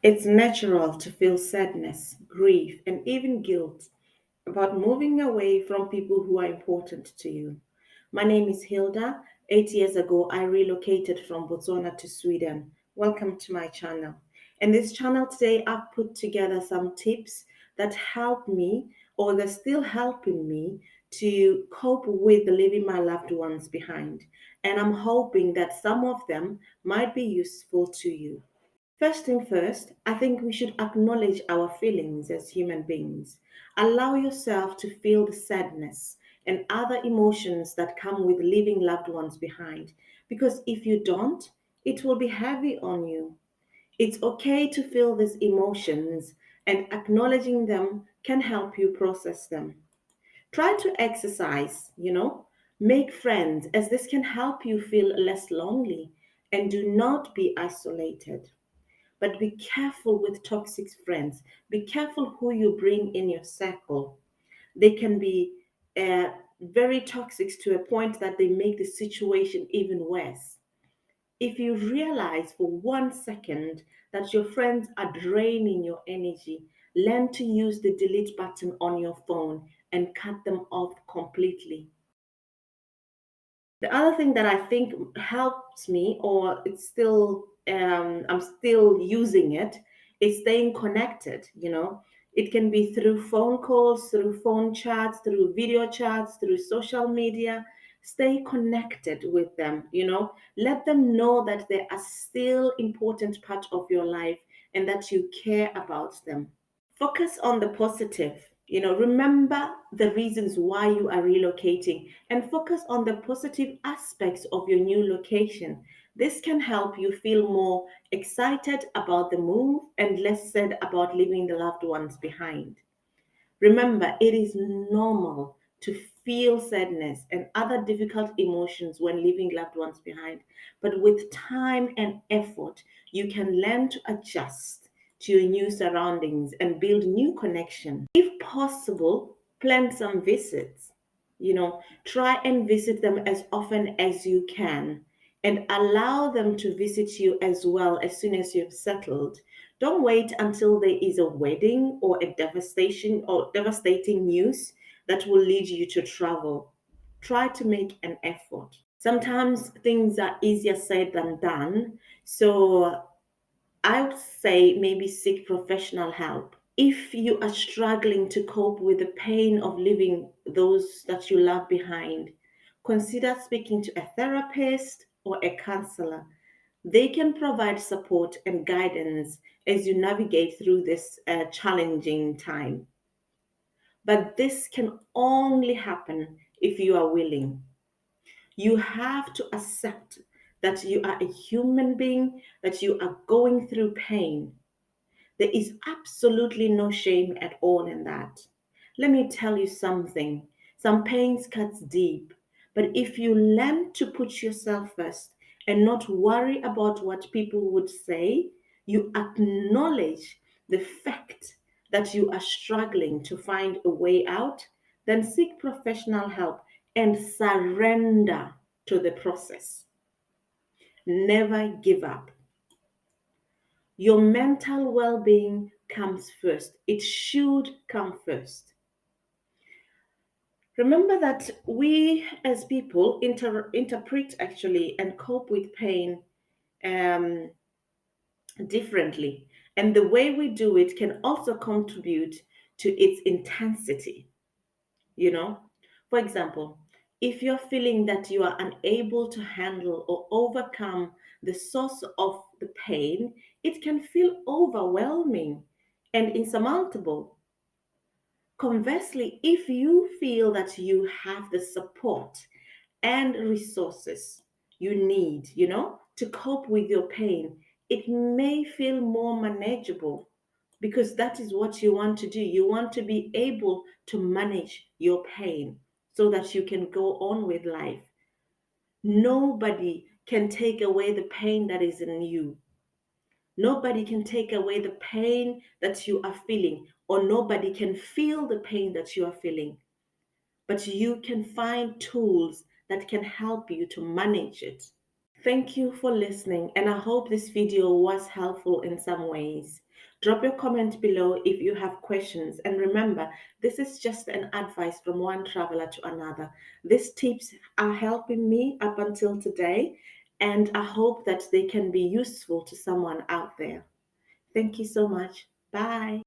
It's natural to feel sadness, grief, and even guilt about moving away from people who are important to you. My name is Hilda. 8 years ago, I relocated from Botswana to Sweden. Welcome to my channel. In this channel today, I've put together some tips that help me or they're still helping me to cope with leaving my loved ones behind. And I'm hoping that some of them might be useful to you. First thing first, I think we should acknowledge our feelings as human beings. Allow yourself to feel the sadness and other emotions that come with leaving loved ones behind. Because if you don't, it will be heavy on you. It's okay to feel these emotions, and acknowledging them can help you process them. Try to exercise, make friends, as this can help you feel less lonely, and do not be isolated. But be careful with toxic friends. Be careful who you bring in your circle. They can be very toxic to a point that they make the situation even worse. If you realize for 1 second that your friends are draining your energy, learn to use the delete button on your phone and cut them off completely. The other thing that I think helps me, or it's still I'm still using it, is staying connected. It can be through phone calls, through phone chats, through video chats, through social media. Stay connected with them. Let them know that they are still important part of your life and that you care about them. Focus on the positive. Remember the reasons why you are relocating and focus on the positive aspects of your new location. This can help you feel more excited about the move and less sad about leaving the loved ones behind. Remember, it is normal to feel sadness and other difficult emotions when leaving loved ones behind. But with time and effort, you can learn to adjust to your new surroundings and build new connection. If possible, plan some visits. Try and visit them as often as you can and allow them to visit you as well as soon as you've settled. Don't wait until there is a wedding or a devastation or devastating news that will lead you to travel. Try to make an effort. Sometimes things are easier said than done. So I would say maybe seek professional help. If you are struggling to cope with the pain of leaving those that you love behind, consider speaking to a therapist or a counselor. They can provide support and guidance as you navigate through this challenging time. But this can only happen if you are willing. You have to accept that you are a human being, that you are going through pain. There is absolutely no shame at all in that. Let me tell you something. Some pains cuts deep, but if you learn to put yourself first and not worry about what people would say, you acknowledge the fact that you are struggling to find a way out, then seek professional help and surrender to the process. Never give up. Your mental well being comes first. It should come first. Remember that we as people interpret actually and cope with pain um, differently. And the way we do it can also contribute to its intensity. You know, for example, if you're feeling that you are unable to handle or overcome the source of the pain, it can feel overwhelming and insurmountable. Conversely, if you feel that you have the support and resources you need, to cope with your pain, it may feel more manageable because that is what you want to do. You want to be able to manage your pain so that you can go on with life. Nobody can take away the pain that is in you. Nobody can take away the pain that you are feeling, or nobody can feel the pain that you are feeling. But you can find tools that can help you to manage it. Thank you for listening, and I hope this video was helpful in some ways. Drop your comment below if you have questions, and remember, this is just an advice from one traveler to another. These tips are helping me up until today, and I hope that they can be useful to someone out there. Thank you so much. Bye.